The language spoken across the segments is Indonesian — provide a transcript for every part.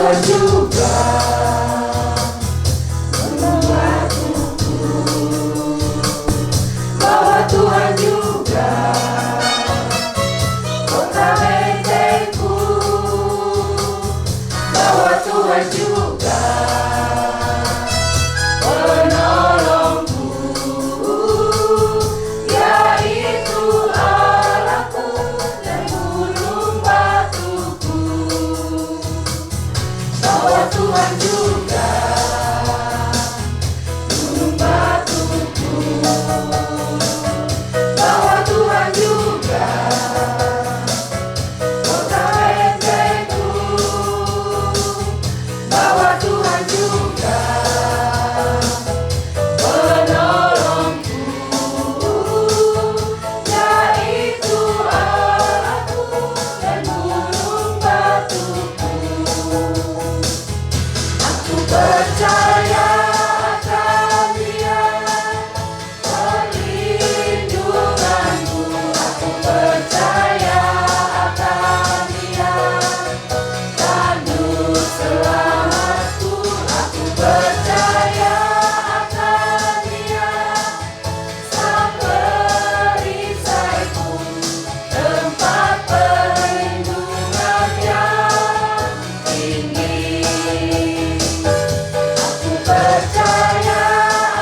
Tuhan juga membuatku, bahwa Tuhan juga kota bentengku, bahwa Tuhan juga penolongku, yaitu Allahku dan gunung batuku, bahwa Tuhan juga gunung batuku, bahwa Tuhan juga kota bentengku, bahwa Tuhan juga penolongku, yaitu Allahku dan gunung batuku. Aku percaya akan Dia, perlindunganku. Aku percaya akan Dia, tanduk selamatku. Aku percaya akan Dia, sang perisaiku, tempat perlindungan yang tinggi. Aku percaya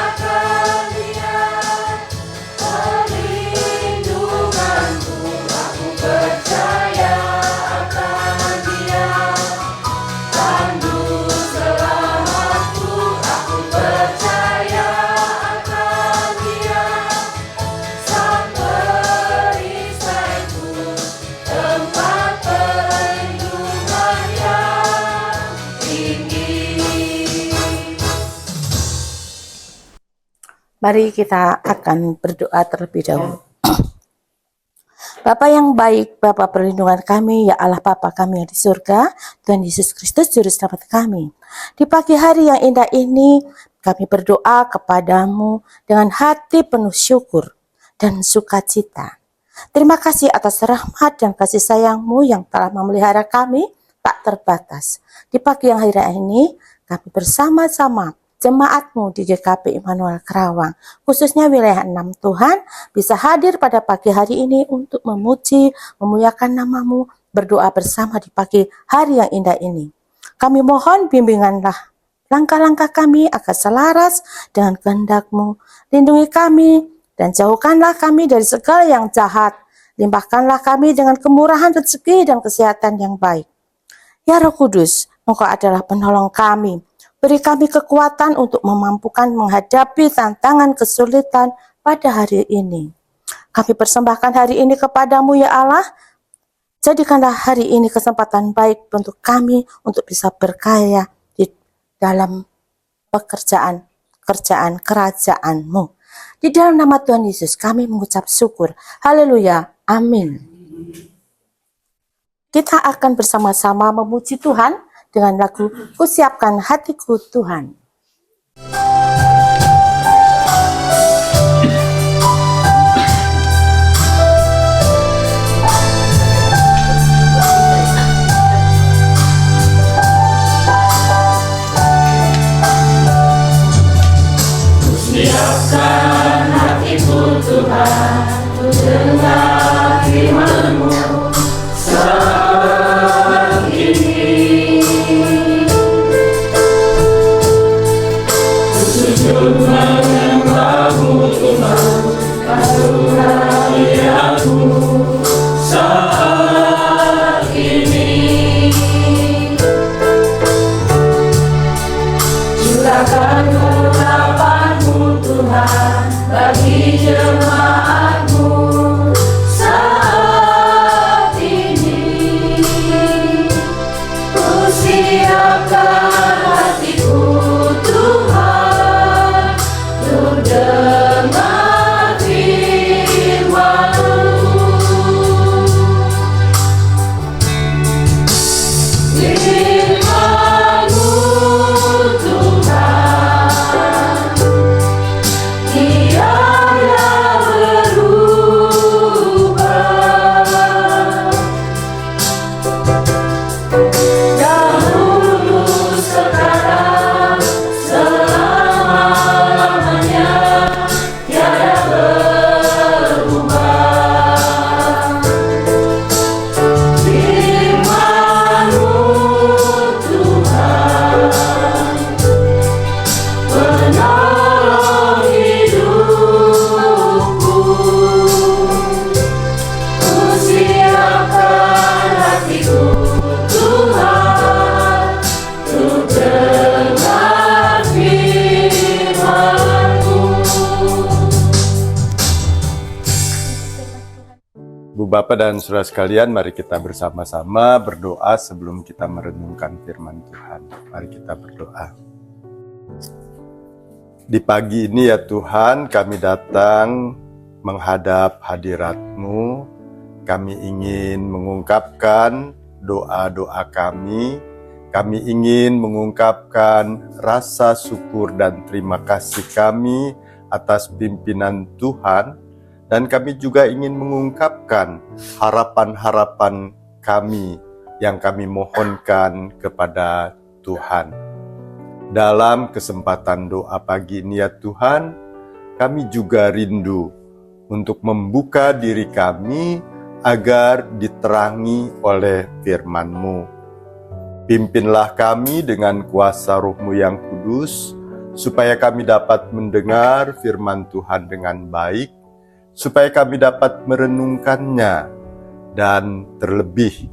akan Dia, perlindunganku. Aku percaya akan Dia, tanduk selamatku. Aku percaya akan Dia, sang perisaiku, tempat perlindungan yang tinggi. Mari kita akan berdoa terlebih dahulu. Bapa yang baik, Bapa perlindungan kami, ya Allah Bapa kami yang di surga, Tuhan Yesus Kristus Juru Selamat kami. Di pagi hari yang indah ini, kami berdoa kepadamu dengan hati penuh syukur dan sukacita. Terima kasih atas rahmat dan kasih sayang-Mu yang telah memelihara kami tak terbatas. Di pagi yang hari ini, kami bersama-sama jemaat-Mu di GKP Immanuel Kerawang, khususnya wilayah 6 Tuhan, bisa hadir pada pagi hari ini untuk memuji, memuliakan nama-Mu, berdoa bersama di pagi hari yang indah ini. Kami mohon bimbinganlah langkah-langkah kami agar selaras dengan kehendak-Mu. Lindungi kami dan jauhkanlah kami dari segala yang jahat. Limpahkanlah kami dengan kemurahan rezeki dan kesehatan yang baik. Ya Roh Kudus, Engkau adalah penolong kami. Beri kami kekuatan untuk memampukan menghadapi tantangan kesulitan pada hari ini. Kami persembahkan hari ini kepadamu ya Allah. Jadikanlah hari ini kesempatan baik untuk kami untuk bisa berkarya di dalam pekerjaan kerajaan-Mu. Di dalam nama Tuhan Yesus kami mengucap syukur. Haleluya. Amin. Kita akan bersama-sama memuji Tuhan dengan lagu Kusiapkan Hatiku Tuhan. Siapkan hatiku Tuhan, untuk dengar firman-Mu saat ini. Ku sujud menyembah-Mu Tuhan, karuniai aku saat ini. Curahkan urapan-Mu Tuhan bagi jemaat-Mu saat ini. Ku siapkan hatiku Tuhan, untuk dengar firman-Mu. Firman-Mu Tuhan, tiada berubah. Bapak dan Saudara sekalian, mari kita bersama-sama berdoa sebelum kita merenungkan firman Tuhan. Mari kita berdoa. Di pagi ini ya Tuhan, kami datang menghadap hadirat-Mu. Kami ingin mengungkapkan doa-doa kami. Kami ingin mengungkapkan rasa syukur dan terima kasih kami atas pimpinan Tuhan. Dan kami juga ingin mengungkapkan harapan-harapan kami yang kami mohonkan kepada Tuhan. Dalam kesempatan doa pagi ini ya Tuhan, kami juga rindu untuk membuka diri kami agar diterangi oleh firman-Mu. Pimpinlah kami dengan kuasa Roh-Mu yang kudus, supaya kami dapat mendengar firman Tuhan dengan baik, supaya kami dapat merenungkannya, dan terlebih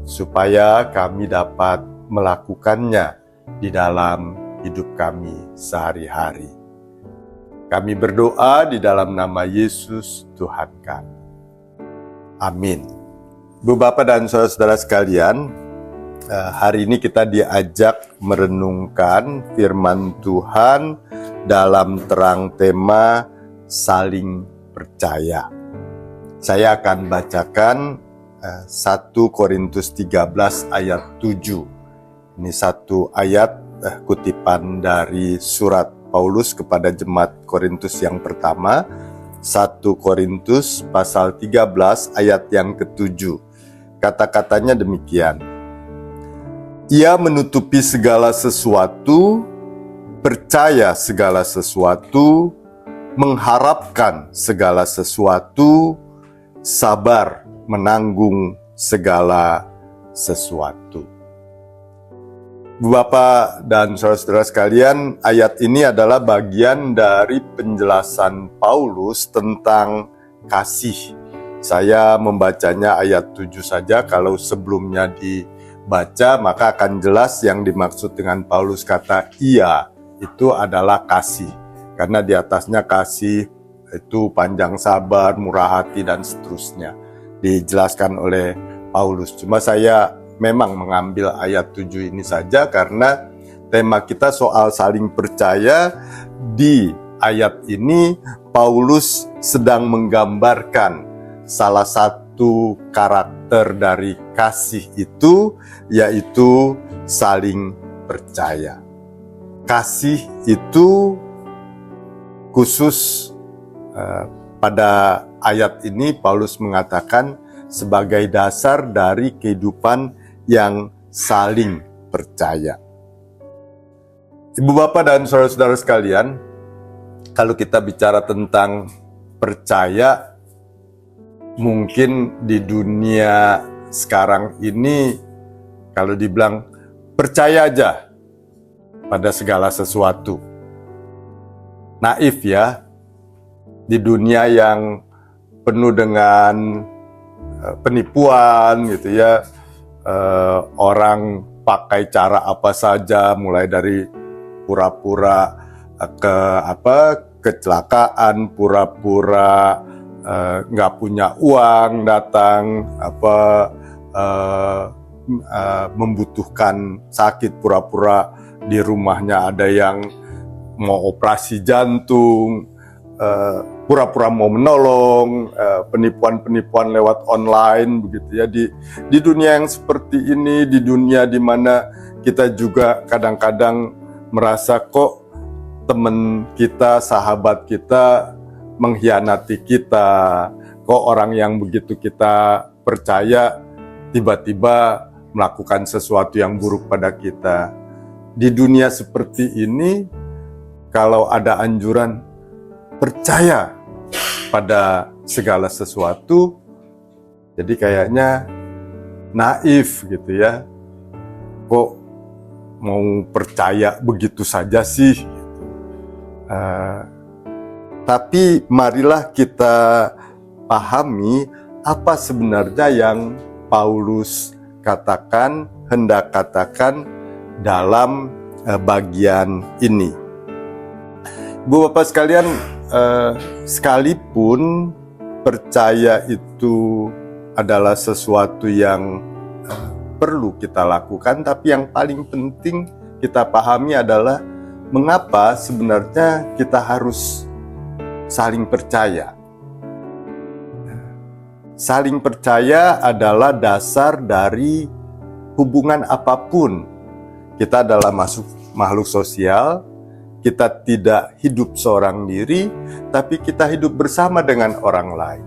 supaya kami dapat melakukannya di dalam hidup kami sehari-hari. Kami berdoa di dalam nama Yesus Tuhan kami. Amin. Bu Bapak dan Saudara-saudara sekalian, hari ini kita diajak merenungkan firman Tuhan dalam terang tema saling percaya. Saya akan bacakan 1 Korintus 13 ayat 7. Ini satu ayat kutipan dari surat Paulus kepada jemaat Korintus yang pertama. 1 Korintus pasal 13 ayat yang ke-7. Kata-katanya demikian. Ia menutupi segala sesuatu, percaya segala sesuatu, mengharapkan segala sesuatu, sabar menanggung segala sesuatu. Bapak dan saudara-saudara sekalian, ayat ini adalah bagian dari penjelasan Paulus tentang kasih. Saya membacanya ayat 7 saja, kalau sebelumnya dibaca maka akan jelas yang dimaksud dengan Paulus kata ia itu adalah kasih. Karena di atasnya kasih itu panjang sabar, murah hati, dan seterusnya. Dijelaskan oleh Paulus. Cuma saya memang mengambil ayat 7 ini saja karena tema kita soal saling percaya. Di ayat ini Paulus sedang menggambarkan salah satu karakter dari kasih itu, yaitu saling percaya. Kasih itu khusus pada ayat ini Paulus mengatakan sebagai dasar dari kehidupan yang saling percaya. Ibu bapak dan saudara-saudara sekalian, kalau kita bicara tentang percaya, mungkin di dunia sekarang ini kalau dibilang percaya aja pada segala sesuatu, naif ya, di dunia yang penuh dengan penipuan gitu ya, orang pakai cara apa saja, mulai dari pura-pura kecelakaan, pura-pura nggak punya uang, datang membutuhkan sakit, pura-pura di rumahnya ada yang mau operasi jantung, pura-pura mau menolong, penipuan-penipuan lewat online begitu ya. Di dunia yang seperti ini, di dunia di mana kita juga kadang-kadang merasa kok teman kita, sahabat kita mengkhianati kita, kok orang yang begitu kita percaya tiba-tiba melakukan sesuatu yang buruk pada kita. Di dunia seperti ini, kalau ada anjuran percaya pada segala sesuatu, jadi kayaknya naif gitu ya. Kok mau percaya begitu saja sih? Tapi marilah kita pahami apa sebenarnya yang Paulus katakan, hendak katakan dalam bagian ini. Ibu bapak sekalian, sekalipun percaya itu adalah sesuatu yang perlu kita lakukan, tapi yang paling penting kita pahami adalah mengapa sebenarnya kita harus saling percaya. Saling percaya adalah dasar dari hubungan apapun. Kita adalah makhluk sosial, kita tidak hidup seorang diri, tapi kita hidup bersama dengan orang lain.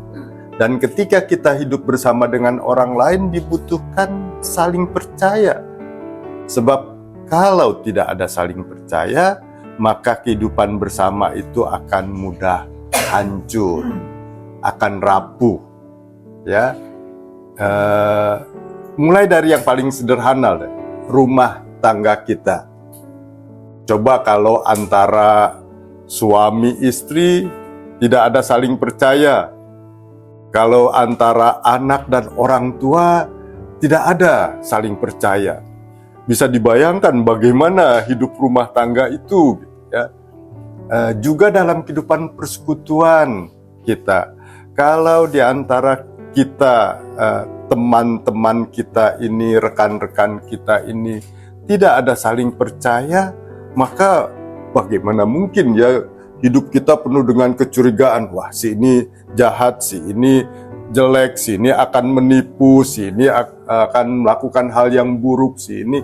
Dan ketika kita hidup bersama dengan orang lain dibutuhkan saling percaya. Sebab kalau tidak ada saling percaya, maka kehidupan bersama itu akan mudah hancur, akan rapuh. Ya, mulai dari yang paling sederhana, rumah tangga kita. Coba kalau antara suami istri tidak ada saling percaya, kalau antara anak dan orang tua tidak ada saling percaya, bisa dibayangkan bagaimana hidup rumah tangga itu. Ya. Juga dalam kehidupan persekutuan kita, kalau di antara kita, teman-teman kita ini, rekan-rekan kita ini tidak ada saling percaya, maka bagaimana mungkin ya hidup kita penuh dengan kecurigaan. Wah, si ini jahat, si ini jelek, si ini akan menipu, si ini akan melakukan hal yang buruk, si ini.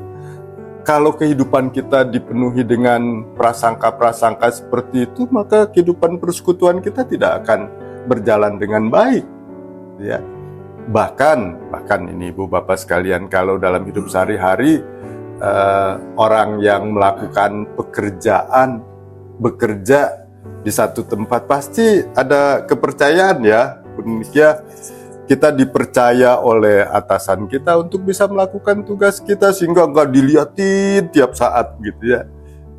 Kalau kehidupan kita dipenuhi dengan prasangka-prasangka seperti itu, maka kehidupan persekutuan kita tidak akan berjalan dengan baik. Ya, bahkan ini Ibu Bapak sekalian, kalau dalam hidup sehari-hari orang yang melakukan bekerja di satu tempat pasti ada kepercayaan ya. Demikian kita dipercaya oleh atasan kita untuk bisa melakukan tugas kita sehingga nggak dilihatin tiap saat gitu ya.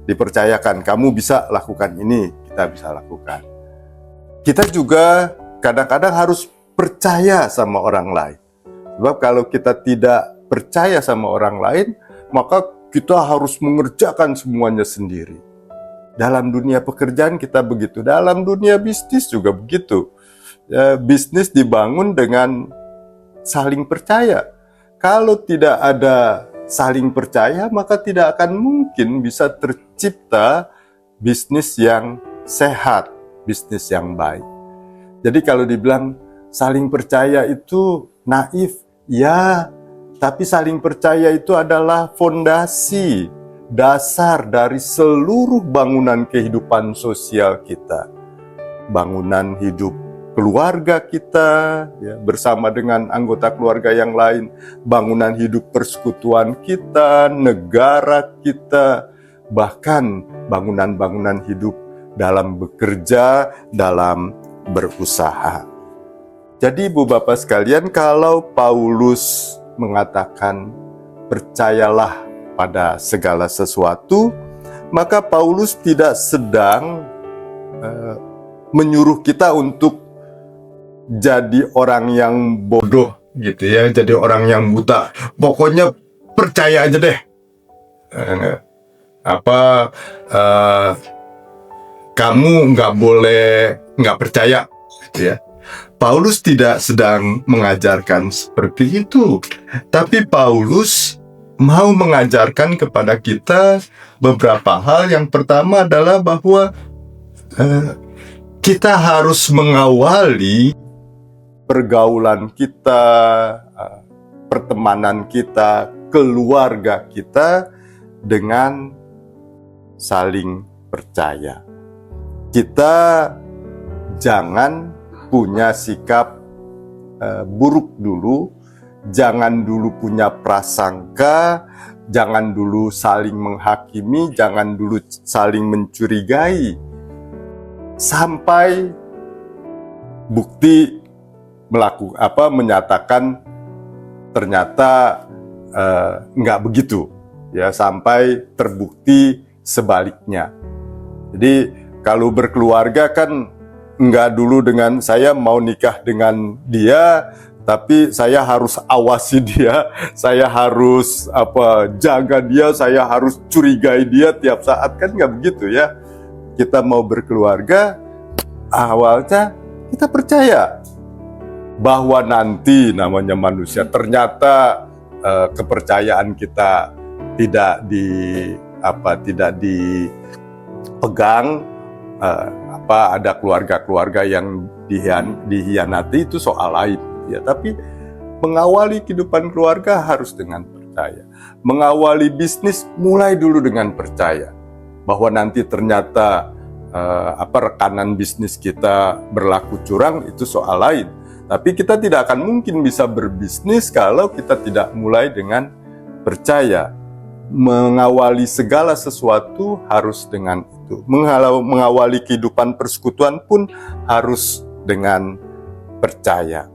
Dipercayakan, kamu bisa lakukan ini, kita bisa lakukan. Kita juga kadang-kadang harus percaya sama orang lain. Sebab kalau kita tidak percaya sama orang lain, maka kita harus mengerjakan semuanya sendiri. Dalam dunia pekerjaan kita begitu, dalam dunia bisnis juga begitu. Ya, bisnis dibangun dengan saling percaya. Kalau tidak ada saling percaya, maka tidak akan mungkin bisa tercipta bisnis yang sehat, bisnis yang baik. Jadi kalau dibilang saling percaya itu naif, ya, tapi saling percaya itu adalah fondasi, dasar dari seluruh bangunan kehidupan sosial kita. Bangunan hidup keluarga kita, ya, bersama dengan anggota keluarga yang lain, bangunan hidup persekutuan kita, negara kita, bahkan bangunan-bangunan hidup dalam bekerja, dalam berusaha. Jadi Ibu Bapak sekalian, kalau Paulus mengatakan percayalah pada segala sesuatu, maka Paulus tidak sedang menyuruh kita untuk jadi orang yang bodoh gitu ya, jadi orang yang buta. Pokoknya percaya aja deh. Kamu nggak boleh nggak percaya gitu ya. Paulus tidak sedang mengajarkan seperti itu, tapi Paulus mau mengajarkan kepada kita beberapa hal. Yang pertama adalah bahwa kita harus mengawali pergaulan kita, pertemanan kita, keluarga kita dengan saling percaya. Kita jangan punya sikap buruk dulu, jangan dulu punya prasangka, jangan dulu saling menghakimi, jangan dulu saling mencurigai, sampai bukti menyatakan ternyata nggak begitu, ya, sampai terbukti sebaliknya. Jadi kalau berkeluarga kan nggak dulu dengan saya mau nikah dengan dia, tapi saya harus awasi dia, saya harus jaga dia, saya harus curigai dia tiap saat, kan nggak begitu ya. Kita mau berkeluarga, awalnya kita percaya. bahwa nanti namanya manusia ternyata kepercayaan kita tidak dipegang, ada keluarga-keluarga yang dihianati, itu soal lain ya. Tapi mengawali kehidupan keluarga harus dengan percaya. Mengawali bisnis mulai dulu dengan percaya bahwa nanti ternyata rekanan bisnis kita berlaku curang, itu soal lain. Tapi kita tidak akan mungkin bisa berbisnis kalau kita tidak mulai dengan percaya. Mengawali segala sesuatu harus dengan itu. Mengawali kehidupan persekutuan pun harus dengan percaya.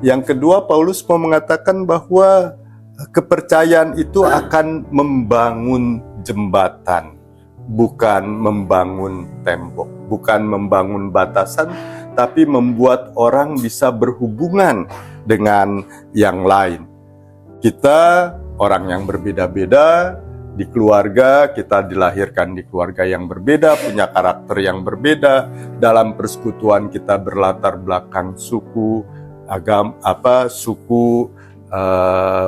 Yang kedua, Paulus mau mengatakan bahwa kepercayaan itu akan membangun jembatan, bukan membangun tembok, bukan membangun batasan, tapi membuat orang bisa berhubungan dengan yang lain. Kita orang yang berbeda-beda, di keluarga kita dilahirkan di keluarga yang berbeda, punya karakter yang berbeda, dalam persekutuan kita berlatar belakang suku,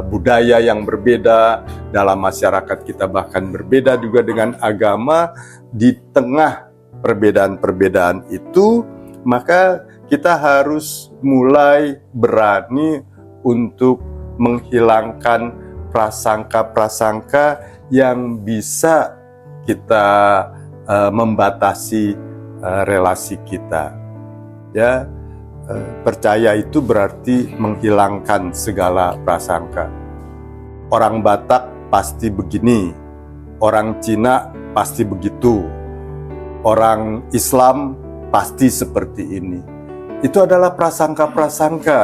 budaya yang berbeda, dalam masyarakat kita bahkan berbeda juga dengan agama. Di tengah perbedaan-perbedaan itu, maka kita harus mulai berani untuk menghilangkan prasangka-prasangka yang bisa kita membatasi relasi kita. Ya, percaya itu berarti menghilangkan segala prasangka. Orang Batak pasti begini, orang Cina pasti begitu, orang Islam pasti seperti ini. Itu adalah prasangka-prasangka.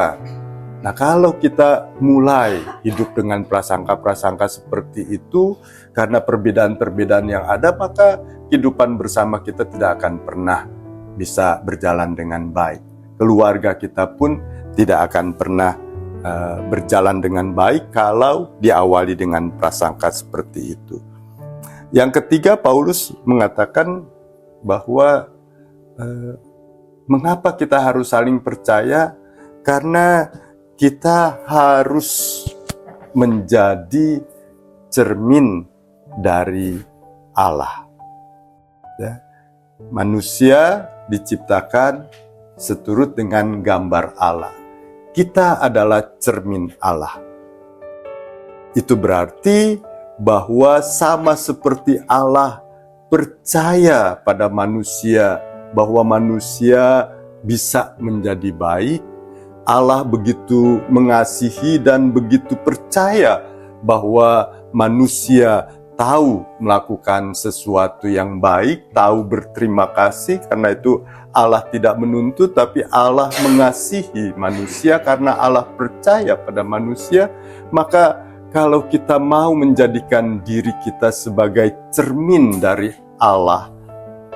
Nah, kalau kita mulai hidup dengan prasangka-prasangka seperti itu, karena perbedaan-perbedaan yang ada, maka kehidupan bersama kita tidak akan pernah bisa berjalan dengan baik. Keluarga kita pun tidak akan pernah berjalan dengan baik kalau diawali dengan prasangka seperti itu. Yang ketiga, Paulus mengatakan bahwa mengapa kita harus saling percaya? Karena kita harus menjadi cermin dari Allah. Ya. Manusia diciptakan seturut dengan gambar Allah. Kita adalah cermin Allah. Itu berarti bahwa sama seperti Allah percaya pada manusia, bahwa manusia bisa menjadi baik, Allah begitu mengasihi dan begitu percaya bahwa manusia tahu melakukan sesuatu yang baik, tahu berterima kasih. Karena itu Allah tidak menuntut, tapi Allah mengasihi manusia karena Allah percaya pada manusia. Maka kalau kita mau menjadikan diri kita sebagai cermin dari Allah,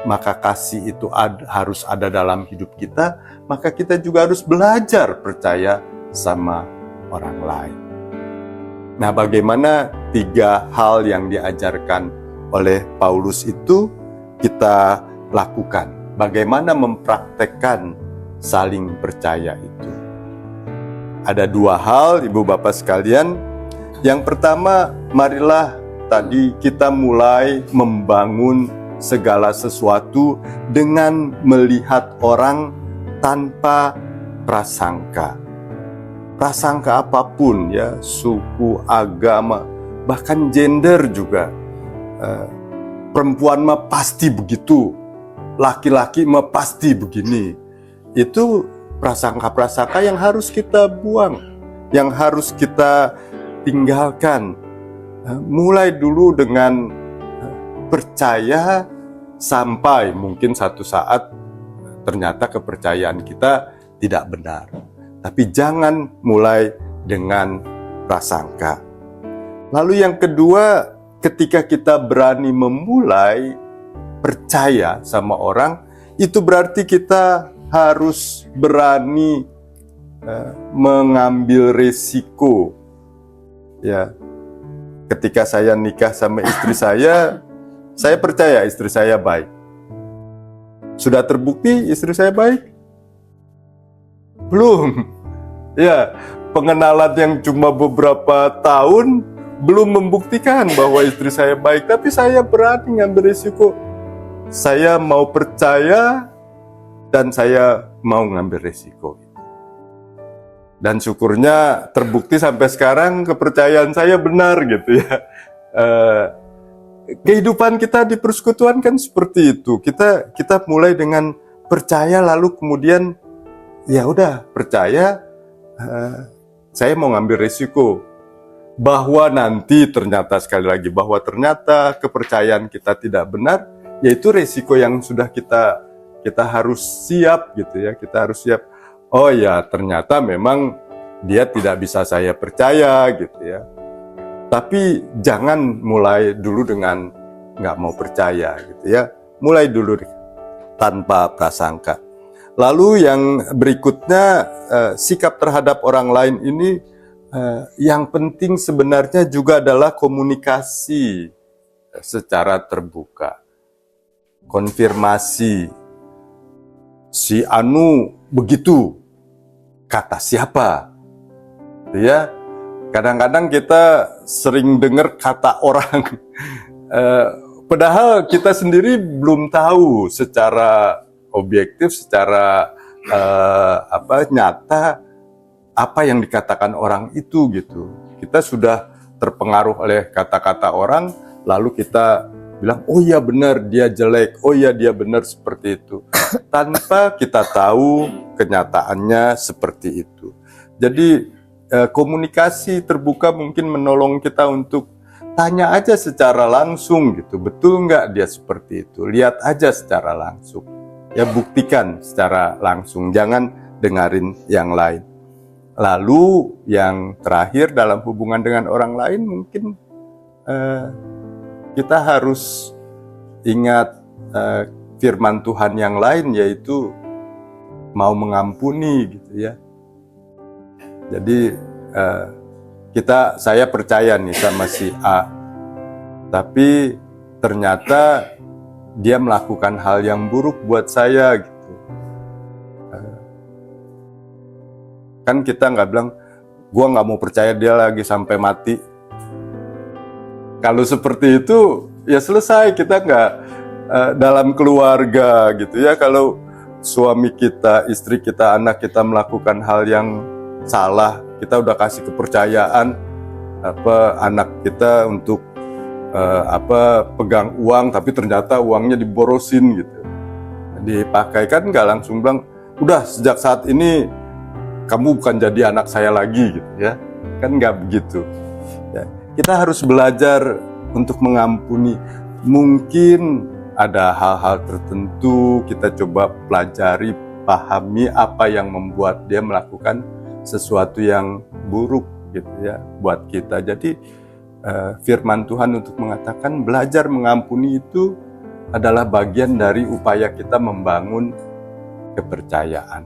maka kasih itu harus ada dalam hidup kita. Maka kita juga harus belajar percaya sama orang lain. Nah, bagaimana 3 hal yang diajarkan oleh Paulus itu kita lakukan? Bagaimana mempraktekkan saling percaya itu? Ada 2 hal, Ibu Bapak sekalian. Yang pertama, marilah tadi kita mulai membangun segala sesuatu dengan melihat orang tanpa prasangka. Prasangka apapun ya, suku, agama, bahkan gender juga. Perempuan mah pasti begitu, laki-laki mah pasti begini. Itu prasangka-prasangka yang harus kita buang, yang harus kita tinggalkan. Mulai dulu dengan percaya, sampai mungkin satu saat ternyata kepercayaan kita tidak benar. Tapi jangan mulai dengan prasangka. Lalu yang kedua, ketika kita berani memulai percaya sama orang, itu berarti kita harus berani mengambil resiko. Ya, ketika saya nikah sama istri saya percaya istri saya baik. Sudah terbukti istri saya baik? Belum. Ya, pengenalan yang cuma beberapa tahun belum membuktikan bahwa istri saya baik, tapi saya berani ngambil risiko. Saya mau percaya dan saya mau ngambil risiko. Dan syukurnya terbukti sampai sekarang kepercayaan saya benar gitu ya. Kehidupan kita di persekutuan kan seperti itu. Kita mulai dengan percaya, lalu kemudian ya udah percaya, saya mau ngambil risiko bahwa nanti ternyata, sekali lagi, bahwa ternyata kepercayaan kita tidak benar, yaitu risiko yang sudah kita harus siap gitu ya. Kita harus siap. Oh ya, ternyata memang dia tidak bisa saya percaya gitu ya. Tapi jangan mulai dulu dengan nggak mau percaya gitu ya. Mulai dulu tanpa prasangka. Lalu yang berikutnya, sikap terhadap orang lain ini, yang penting sebenarnya juga adalah komunikasi secara terbuka. Konfirmasi, si Anu begitu, kata siapa? Ya, kadang-kadang kita sering dengar kata orang, padahal kita sendiri belum tahu secara objektif, secara nyata apa yang dikatakan orang itu gitu. Kita sudah terpengaruh oleh kata-kata orang, lalu kita bilang, oh iya benar dia jelek, oh iya dia benar seperti itu, tanpa kita tahu kenyataannya seperti itu. Jadi komunikasi terbuka mungkin menolong kita untuk tanya aja secara langsung gitu, betul nggak dia seperti itu, lihat aja secara langsung, ya buktikan secara langsung, jangan dengerin yang lain. Lalu yang terakhir dalam hubungan dengan orang lain, mungkin kita harus ingat firman Tuhan yang lain, yaitu mau mengampuni gitu ya. Jadi saya percaya nih sama si A, tapi ternyata dia melakukan hal yang buruk buat saya gitu. Kan kita nggak bilang, gua nggak mau percaya dia lagi sampai mati. Kalau seperti itu, ya selesai, kita nggak dalam keluarga gitu ya. Kalau suami kita, istri kita, anak kita melakukan hal yang salah, kita udah kasih kepercayaan anak kita untuk pegang uang, tapi ternyata uangnya diborosin gitu, dipakai, kan nggak langsung bilang, udah sejak saat ini kamu bukan jadi anak saya lagi gitu ya, kan nggak begitu ya. Kita harus belajar untuk mengampuni. Mungkin ada hal-hal tertentu kita coba pelajari, pahami apa yang membuat dia melakukan sesuatu yang buruk gitu ya buat kita. Jadi firman Tuhan untuk mengatakan belajar mengampuni itu adalah bagian dari upaya kita membangun kepercayaan.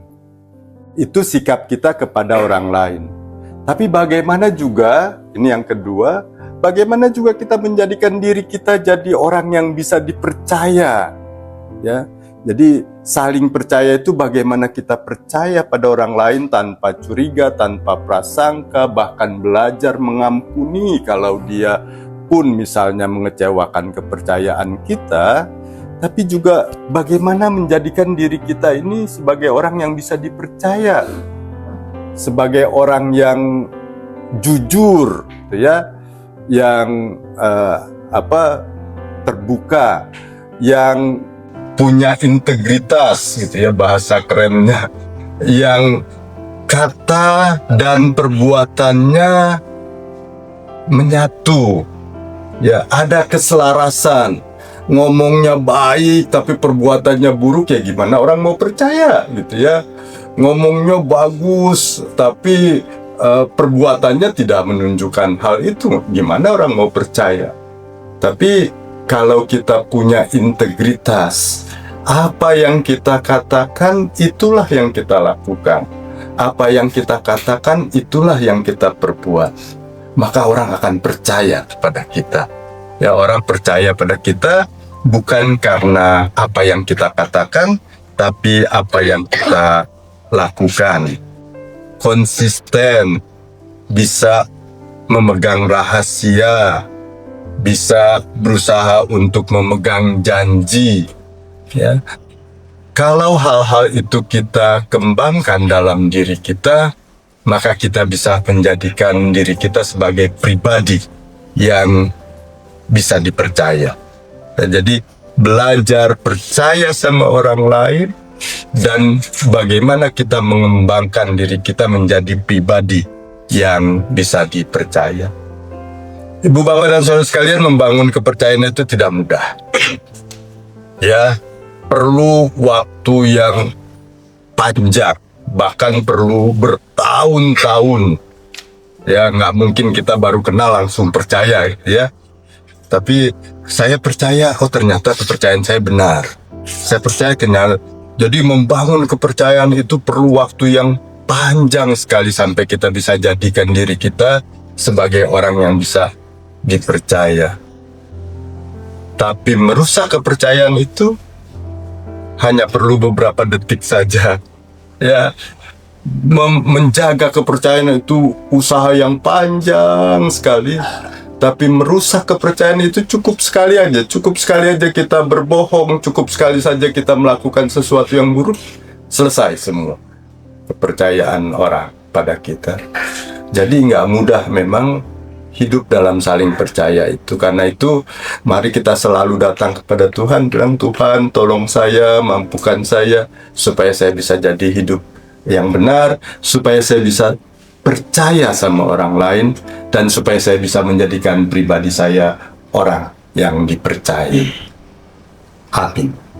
Itu sikap kita kepada orang lain. Tapi bagaimana juga, ini yang kedua, bagaimana juga kita menjadikan diri kita jadi orang yang bisa dipercaya, ya. Jadi saling percaya itu bagaimana kita percaya pada orang lain tanpa curiga, tanpa prasangka, bahkan belajar mengampuni kalau dia pun misalnya mengecewakan kepercayaan kita. Tapi juga bagaimana menjadikan diri kita ini sebagai orang yang bisa dipercaya, sebagai orang yang jujur, gitu ya, yang terbuka, yang punya integritas, gitu ya bahasa kerennya, yang kata dan perbuatannya menyatu, ya ada keselarasan. Ngomongnya baik tapi perbuatannya buruk, ya gimana orang mau percaya gitu ya. Ngomongnya bagus tapi perbuatannya tidak menunjukkan hal itu, gimana orang mau percaya. Tapi kalau kita punya integritas, apa yang kita katakan itulah yang kita lakukan, apa yang kita katakan itulah yang kita perbuat, maka orang akan percaya kepada kita. Ya, orang percaya pada kita bukan karena apa yang kita katakan, tapi apa yang kita lakukan. konsisten, bisa memegang rahasia, bisa berusaha untuk memegang janji, ya. Kalau hal-hal itu kita kembangkan dalam diri kita, maka kita bisa menjadikan diri kita sebagai pribadi yang bisa dipercaya. Nah, jadi belajar percaya sama orang lain dan bagaimana kita mengembangkan diri kita menjadi pribadi yang bisa dipercaya. Ibu bapak dan saudara sekalian, membangun kepercayaan itu tidak mudah. Ya, perlu waktu yang panjang, bahkan perlu bertahun-tahun. Ya, nggak mungkin kita baru kenal langsung percaya, ya. Tapi saya percaya, oh ternyata kepercayaan saya benar. Saya percaya kenal. Jadi membangun kepercayaan itu perlu waktu yang panjang sekali sampai kita bisa jadikan diri kita sebagai orang yang bisa dipercaya. Tapi merusak kepercayaan itu hanya perlu beberapa detik saja. Ya, menjaga kepercayaan itu usaha yang panjang sekali. Tapi merusak kepercayaan itu cukup sekali aja kita berbohong, cukup sekali saja kita melakukan sesuatu yang buruk, selesai semua kepercayaan orang pada kita. Jadi nggak mudah memang hidup dalam saling percaya itu. Karena itu mari kita selalu datang kepada Tuhan, bilang, Tuhan tolong saya, mampukan saya, supaya saya bisa jadi hidup yang benar, supaya saya bisa percaya sama orang lain, dan supaya saya bisa menjadikan pribadi saya orang yang dipercayai. Amin.